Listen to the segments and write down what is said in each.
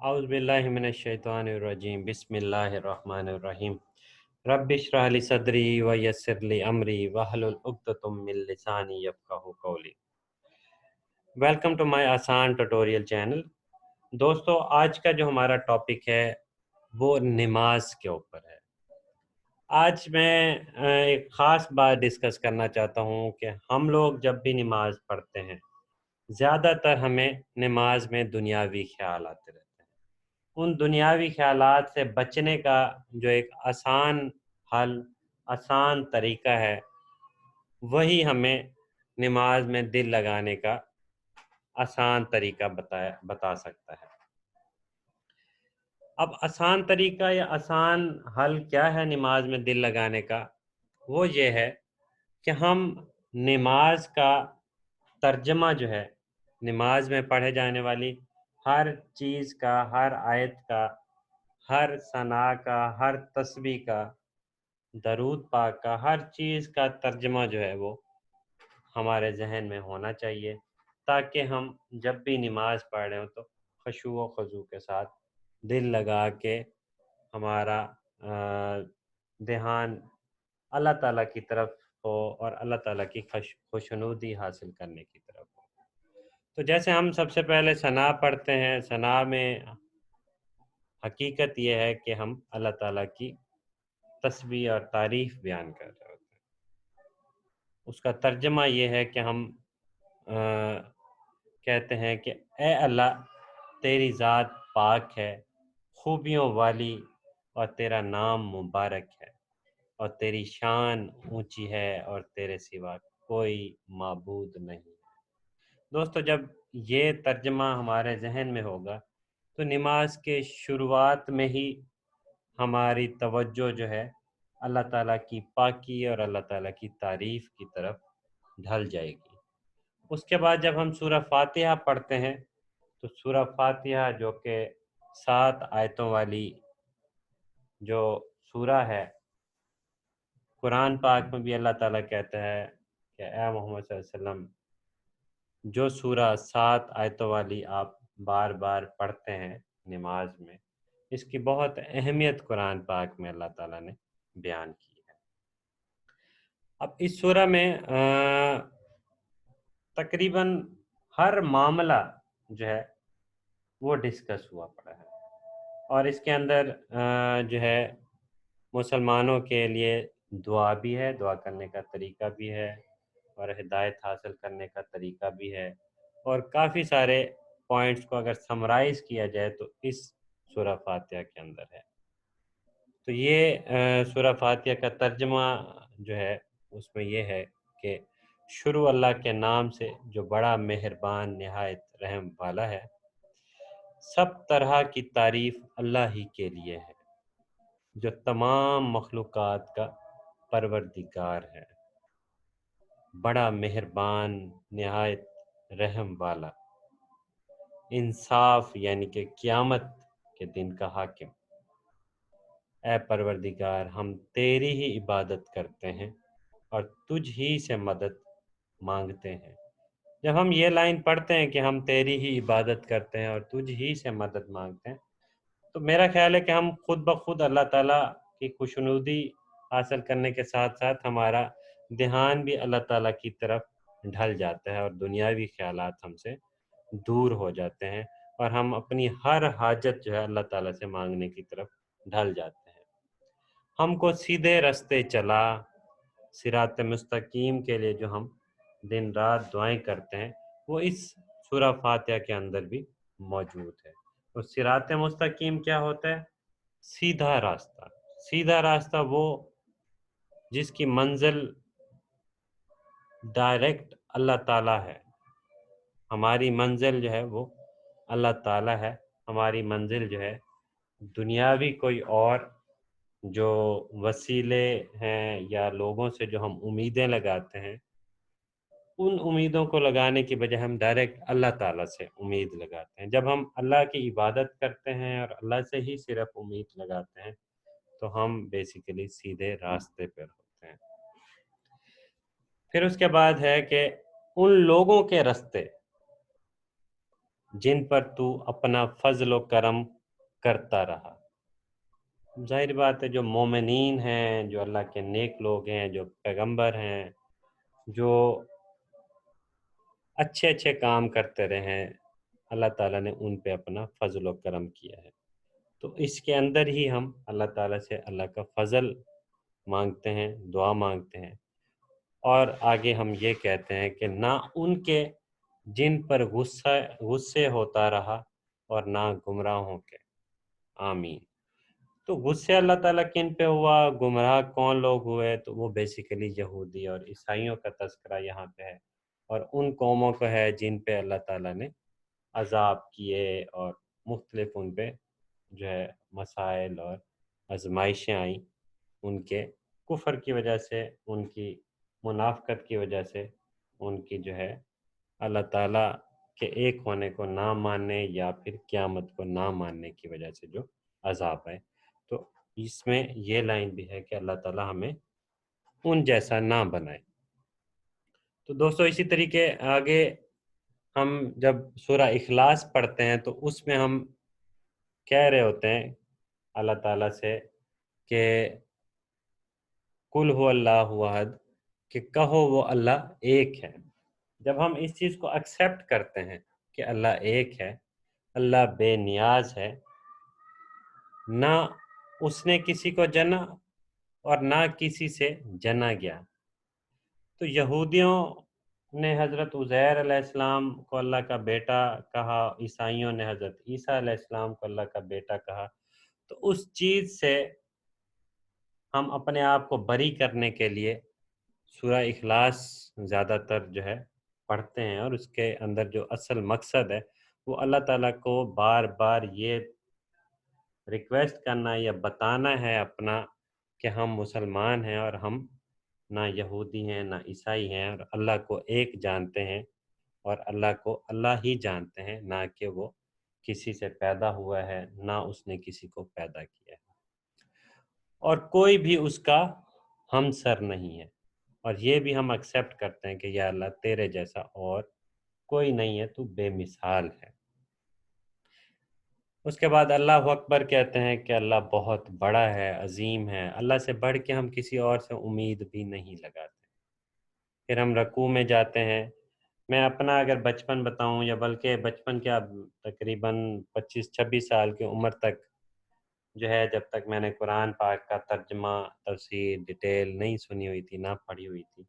اعوذ باللہ من الشیطان الرجیم بسم اللہ الرحمن الرحیم رب اشرح لی صدری ویسر لی امری واحلل عقدۃ من لسانی یفقہوا قولی۔ ویلکم ٹو مائی آسان ٹیوٹوریل چینل۔ دوستو، آج کا جو ہمارا ٹاپک ہے وہ نماز کے اوپر ہے۔ آج میں ایک خاص بات ڈسکس کرنا چاہتا ہوں کہ ہم لوگ جب بھی نماز پڑھتے ہیں زیادہ تر ہمیں نماز میں دنیاوی خیال آتے رہتے ہیں۔ ان دنیاوی خیالات سے بچنے کا جو ایک آسان حل، آسان طریقہ ہے، وہی ہمیں نماز میں دل لگانے کا آسان طریقہ بتا سکتا ہے۔ اب آسان طریقہ یا آسان حل کیا ہے نماز میں دل لگانے کا؟ وہ یہ ہے کہ ہم نماز کا ترجمہ جو ہے، نماز میں پڑھے جانے والی ہر چیز کا، ہر آیت کا، ہر ثنا کا، ہر تسبیح کا، درود پاک کا، ہر چیز کا ترجمہ جو ہے وہ ہمارے ذہن میں ہونا چاہیے، تاکہ ہم جب بھی نماز پڑھ رہے ہوں تو خشوع و خضوع کے ساتھ دل لگا کے ہمارا دھیان اللہ تعالیٰ کی طرف ہو اور اللہ تعالیٰ کی خوشنودی حاصل کرنے کی طرف ہو۔ تو جیسے ہم سب سے پہلے ثنا پڑھتے ہیں، ثنا میں حقیقت یہ ہے کہ ہم اللہ تعالیٰ کی تسبیح اور تعریف بیان کر رہے ہوتے ہیں۔ اس کا ترجمہ یہ ہے کہ ہم کہتے ہیں کہ اے اللہ، تیری ذات پاک ہے، خوبیوں والی، اور تیرا نام مبارک ہے، اور تیری شان اونچی ہے، اور تیرے سوا کوئی معبود نہیں ہے۔ دوستو، جب یہ ترجمہ ہمارے ذہن میں ہوگا تو نماز کے شروعات میں ہی ہماری توجہ جو ہے اللہ تعالیٰ کی پاکی اور اللہ تعالیٰ کی تعریف کی طرف ڈھل جائے گی۔ اس کے بعد جب ہم سورہ فاتحہ پڑھتے ہیں تو سورہ فاتحہ جو کہ 7 آیتوں والی جو سورہ ہے، قرآن پاک میں بھی اللہ تعالیٰ کہتا ہے کہ اے محمد صلی اللہ علیہ وسلم، جو سورہ 7 آیتوں والی آپ بار بار پڑھتے ہیں نماز میں، اس کی بہت اہمیت قرآن پاک میں اللہ تعالیٰ نے بیان کی ہے۔ اب اس سورہ میں تقریباً ہر معاملہ جو ہے وہ ڈسکس ہوا پڑا ہے، اور اس کے اندر جو ہے مسلمانوں کے لیے دعا بھی ہے، دعا کرنے کا طریقہ بھی ہے، اور ہدایت حاصل کرنے کا طریقہ بھی ہے، اور کافی سارے پوائنٹس کو اگر سمرائز کیا جائے تو اس سورہ فاتحہ کے اندر ہے۔ تو یہ سورہ فاتحہ کا ترجمہ جو ہے اس میں یہ ہے کہ شروع اللہ کے نام سے جو بڑا مہربان نہایت رحم والا ہے، سب طرح کی تعریف اللہ ہی کے لیے ہے جو تمام مخلوقات کا پروردگار ہے، بڑا مہربان نہایت رحم والا، انصاف یعنی کہ قیامت کے دن کا حاکم۔ اے پروردگار، ہم تیری ہی عبادت کرتے ہیں اور تجھ ہی سے مدد مانگتے ہیں۔ جب ہم یہ لائن پڑھتے ہیں کہ ہم تیری ہی عبادت کرتے ہیں اور تجھ ہی سے مدد مانگتے ہیں، تو میرا خیال ہے کہ ہم خود بخود اللہ تعالیٰ کی خوشنودی حاصل کرنے کے ساتھ ساتھ ہمارا دھیان بھی اللہ تعالیٰ کی طرف ڈھل جاتا ہے، اور دنیاوی خیالات ہم سے دور ہو جاتے ہیں، اور ہم اپنی ہر حاجت جو ہے اللہ تعالیٰ سے مانگنے کی طرف ڈھل جاتے ہیں۔ ہم کو سیدھے رستے چلا، صراط مستقیم کے لیے جو ہم دن رات دعائیں کرتے ہیں وہ اس سورہ فاتحہ کے اندر بھی موجود ہے۔ تو صراط مستقیم کیا ہوتا ہے؟ سیدھا راستہ۔ سیدھا راستہ وہ جس کی منزل ڈائریکٹ اللہ تعالیٰ ہے۔ ہماری منزل جو ہے وہ اللہ تعالیٰ ہے۔ ہماری منزل جو ہے دنیاوی کوئی اور جو وسیلے ہیں یا لوگوں سے جو ہم امیدیں لگاتے ہیں، ان امیدوں کو لگانے کی بجائے ہم ڈائریکٹ اللہ تعالیٰ سے امید لگاتے ہیں۔ جب ہم اللہ کی عبادت کرتے ہیں اور اللہ سے ہی صرف امید لگاتے ہیں تو ہم بیسیکلی سیدھے راستے پر ہوتے ہیں۔ پھر اس کے بعد ہے کہ ان لوگوں کے راستے جن پر تو اپنا فضل و کرم کرتا رہا۔ ظاہر بات ہے جو مومنین ہیں، جو اللہ کے نیک لوگ ہیں، جو پیغمبر ہیں، جو اچھے اچھے کام کرتے رہے ہیں، اللہ تعالیٰ نے ان پہ اپنا فضل و کرم کیا ہے۔ تو اس کے اندر ہی ہم اللہ تعالیٰ سے اللہ کا فضل مانگتے ہیں، دعا مانگتے ہیں، اور آگے ہم یہ کہتے ہیں کہ نہ ان کے جن پر غصے ہوتا رہا اور نہ گمراہوں کے۔ آمین۔ تو غصے اللہ تعالیٰ کن پہ ہوا، گمراہ کون لوگ ہوئے، تو وہ بیسیکلی یہودی اور عیسائیوں کا تذکرہ یہاں پہ ہے، اور ان قوموں کا ہے جن پہ اللہ تعالیٰ نے عذاب کیے اور مختلف ان پہ جو ہے مسائل اور آزمائشیں آئیں، ان کے کفر کی وجہ سے، ان کی منافقت کی وجہ سے، ان کی جو ہے اللہ تعالیٰ کے ایک ہونے کو نہ ماننے یا پھر قیامت کو نہ ماننے کی وجہ سے جو عذاب ہے۔ تو اس میں یہ لائن بھی ہے کہ اللہ تعالیٰ ہمیں ان جیسا نہ بنائے۔ تو دوستو اسی طریقے آگے ہم جب سورہ اخلاص پڑھتے ہیں تو اس میں ہم کہہ رہے ہوتے ہیں اللہ تعالیٰ سے کہ قل هو اللہ احد، کہ کہو وہ اللہ ایک ہے۔ جب ہم اس چیز کو ایکسیپٹ کرتے ہیں کہ اللہ ایک ہے، اللہ بے نیاز ہے، نہ اس نے کسی کو جنا اور نہ کسی سے جنا گیا، تو یہودیوں نے حضرت عزیر علیہ السلام کو اللہ کا بیٹا کہا، عیسائیوں نے حضرت عیسیٰ علیہ السلام کو اللہ کا بیٹا کہا، تو اس چیز سے ہم اپنے آپ کو بری کرنے کے لیے سورہ اخلاص زیادہ تر جو ہے پڑھتے ہیں، اور اس کے اندر جو اصل مقصد ہے وہ اللہ تعالیٰ کو بار بار یہ ریکویسٹ کرنا یا بتانا ہے اپنا کہ ہم مسلمان ہیں اور ہم نہ یہودی ہیں نہ عیسائی ہیں، اور اللہ کو ایک جانتے ہیں، اور اللہ کو اللہ ہی جانتے ہیں، نہ کہ وہ کسی سے پیدا ہوا ہے، نہ اس نے کسی کو پیدا کیا ہے، اور کوئی بھی اس کا ہمسر نہیں ہے۔ اور یہ بھی ہم ایکسیپٹ کرتے ہیں کہ یا اللہ تیرے جیسا اور کوئی نہیں ہے، تو بے مثال ہے۔ اس کے بعد اللہ اکبر کہتے ہیں کہ اللہ بہت بڑا ہے، عظیم ہے، اللہ سے بڑھ کے ہم کسی اور سے امید بھی نہیں لگاتے۔ پھر ہم رکوع میں جاتے ہیں۔ میں اپنا اگر بچپن بتاؤں، یا بلکہ بچپن کیا، تقریباً 25-26 سال کی عمر تک جو ہے، جب تک میں نے قرآن پاک کا ترجمہ، تفسیر، ڈیٹیل نہیں سنی ہوئی تھی، نہ پڑھی ہوئی تھی،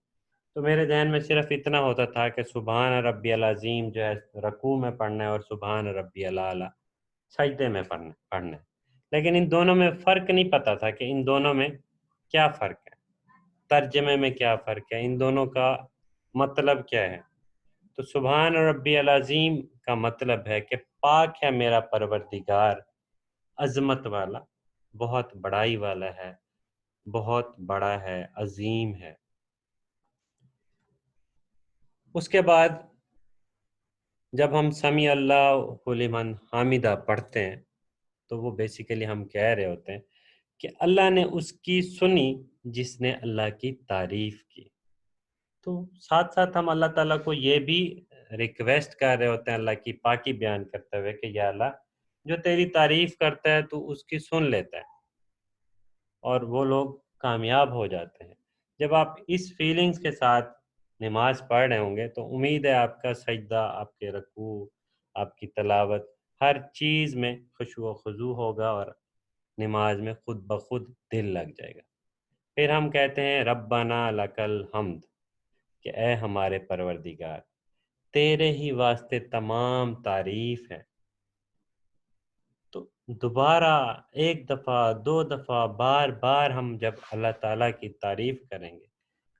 تو میرے ذہن میں صرف اتنا ہوتا تھا کہ سبحان ربی العظیم جو ہے رکوع میں پڑھنا ہے، اور سبحان ربی الاعلیٰ سجدے میں پڑھنا ہے۔ لیکن ان دونوں میں فرق نہیں پتا تھا کہ ان دونوں میں کیا فرق ہے، ترجمے میں کیا فرق ہے، ان دونوں کا مطلب کیا ہے۔ تو سبحان ربی العظیم کا مطلب ہے کہ پاک ہے میرا پروردگار، عظمت والا، بہت بڑائی والا ہے، بہت بڑا ہے، عظیم ہے۔ اس کے بعد جب ہم سمیع اللہ لمن حامدہ پڑھتے ہیں تو وہ بیسیکلی ہم کہہ رہے ہوتے ہیں کہ اللہ نے اس کی سنی جس نے اللہ کی تعریف کی۔ تو ساتھ ساتھ ہم اللہ تعالیٰ کو یہ بھی ریکویسٹ کر رہے ہوتے ہیں، اللہ کی پاکی بیان کرتے ہوئے کہ یا اللہ جو تیری تعریف کرتا ہے تو اس کی سن لیتا ہے، اور وہ لوگ کامیاب ہو جاتے ہیں۔ جب آپ اس فیلنگز کے ساتھ نماز پڑھ رہے ہوں گے تو امید ہے آپ کا سجدہ، آپ کے رکوع، آپ کی تلاوت، ہر چیز میں خشوع و خضوع ہوگا، اور نماز میں خود بخود دل لگ جائے گا۔ پھر ہم کہتے ہیں ربنا لک الحمد، کہ اے ہمارے پروردگار تیرے ہی واسطے تمام تعریف ہے۔ تو دوبارہ ایک دفعہ، دو دفعہ، بار بار ہم جب اللہ تعالیٰ کی تعریف کریں گے،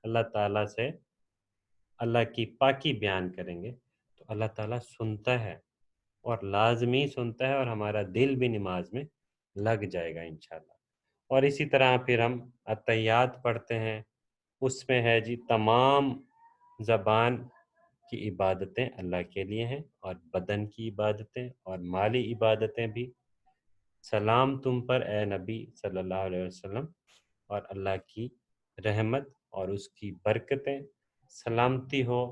اللہ تعالیٰ سے اللہ کی پاکی بیان کریں گے، تو اللہ تعالیٰ سنتا ہے، اور لازمی سنتا ہے، اور ہمارا دل بھی نماز میں لگ جائے گا انشاءاللہ۔ اور اسی طرح پھر ہم اتحیات پڑھتے ہیں، اس میں ہے جی تمام زبان کی عبادتیں اللہ کے لیے ہیں، اور بدن کی عبادتیں اور مالی عبادتیں بھی۔ سلام تم پر اے نبی صلی اللہ علیہ وسلم، اور اللہ کی رحمت اور اس کی برکتیں سلامتی ہو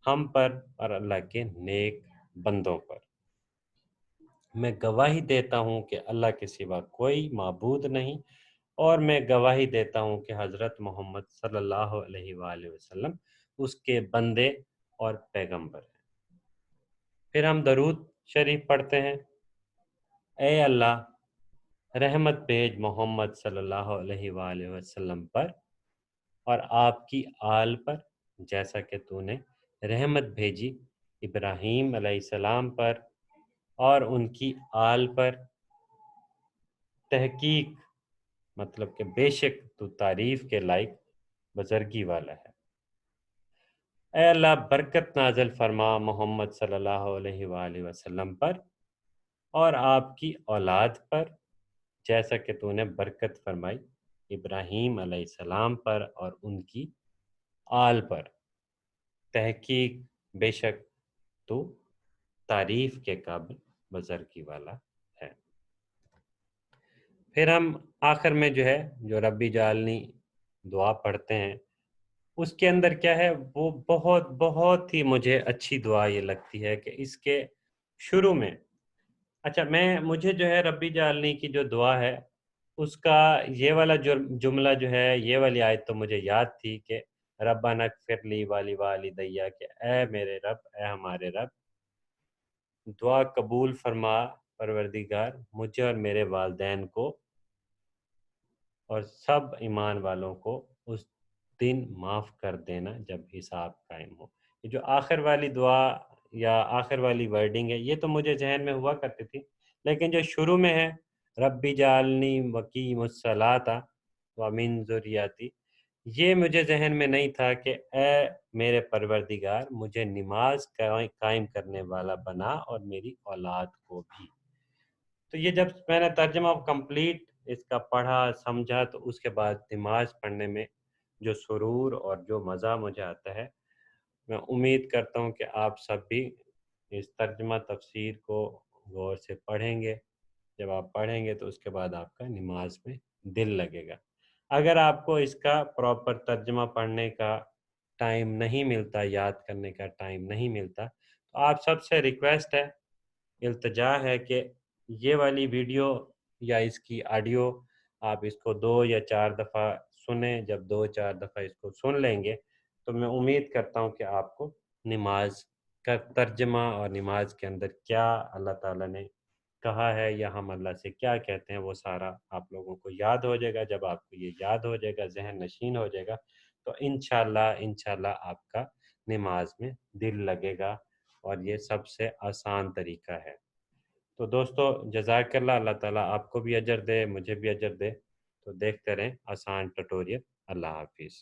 ہم پر اور اللہ کے نیک بندوں پر۔ میں گواہی دیتا ہوں کہ اللہ کے سوا کوئی معبود نہیں، اور میں گواہی دیتا ہوں کہ حضرت محمد صلی اللہ علیہ وآلہ وسلم اس کے بندے اور پیغمبر ہیں۔ پھر ہم درود شریف پڑھتے ہیں۔ اے اللہ، رحمت بھیج محمد صلی اللہ علیہ وآلہ وسلم پر اور آپ کی آل پر، جیسا کہ تو نے رحمت بھیجی ابراہیم علیہ السلام پر اور ان کی آل پر۔ تحقیق مطلب کہ بے شک تو تعریف کے لائق بزرگی والا ہے۔ اے اللہ، برکت نازل فرما محمد صلی اللہ علیہ وآلہ وسلم پر اور آپ کی اولاد پر، جیسا کہ تو نے برکت فرمائی ابراہیم علیہ السلام پر اور ان کی آل پر۔ تحقیق بے شک تو تعریف کے قابل بزرگی والا ہے۔ پھر ہم آخر میں جو ربی جعلنی دعا پڑھتے ہیں، اس کے اندر کیا ہے، وہ بہت بہت ہی مجھے اچھی دعا یہ لگتی ہے کہ اس کے شروع میں، اچھا مجھے ربی جعلنی کی جو دعا ہے اس کا یہ والا جملہ یہ والی آیت تو مجھے یاد تھی کہ ربنا اغفر لی والی والدیا، کہ اے میرے رب، اے ہمارے رب، دعا قبول فرما پروردگار مجھے اور میرے والدین کو اور سب ایمان والوں کو اس دن معاف کر دینا جب حساب قائم ہو۔ یہ جو آخر والی دعا یا آخر والی ورڈنگ ہے، یہ تو مجھے ذہن میں ہوا کرتی تھی، لیکن جو شروع میں ہے ربی جعلنی مقیم الصلاۃ ومن ذریتی، یہ مجھے ذہن میں نہیں تھا کہ اے میرے پروردگار مجھے نماز قائم کرنے والا بنا اور میری اولاد کو بھی۔ تو یہ جب میں نے ترجمہ کمپلیٹ اس کا پڑھا سمجھا تو اس کے بعد نماز پڑھنے میں جو سرور اور جو مزہ مجھے آتا ہے، میں امید کرتا ہوں کہ آپ سب بھی اس ترجمہ تفسیر کو غور سے پڑھیں گے۔ جب آپ پڑھیں گے تو اس کے بعد آپ کا نماز میں دل لگے گا۔ اگر آپ کو اس کا پراپر ترجمہ پڑھنے کا ٹائم نہیں ملتا، یاد کرنے کا ٹائم نہیں ملتا، تو آپ سب سے ریکویسٹ ہے، التجا ہے کہ یہ والی ویڈیو یا اس کی آڈیو آپ اس کو 2 یا 4 دفعہ سنیں۔ جب 2-4 دفعہ اس کو سن لیں گے تو میں امید کرتا ہوں کہ آپ کو نماز کا ترجمہ اور نماز کے اندر کیا اللہ تعالیٰ نے کہا ہے یا ہم اللہ سے کیا کہتے ہیں وہ سارا آپ لوگوں کو یاد ہو جائے گا۔ جب آپ کو یہ یاد ہو جائے گا، ذہن نشین ہو جائے گا، تو انشاءاللہ آپ کا نماز میں دل لگے گا، اور یہ سب سے آسان طریقہ ہے۔ تو دوستو، جزاک اللہ، اللہ تعالیٰ آپ کو بھی اجر دے، مجھے بھی اجر دے۔ تو دیکھتے رہیں آسان ٹیوٹوریل۔ اللہ حافظ۔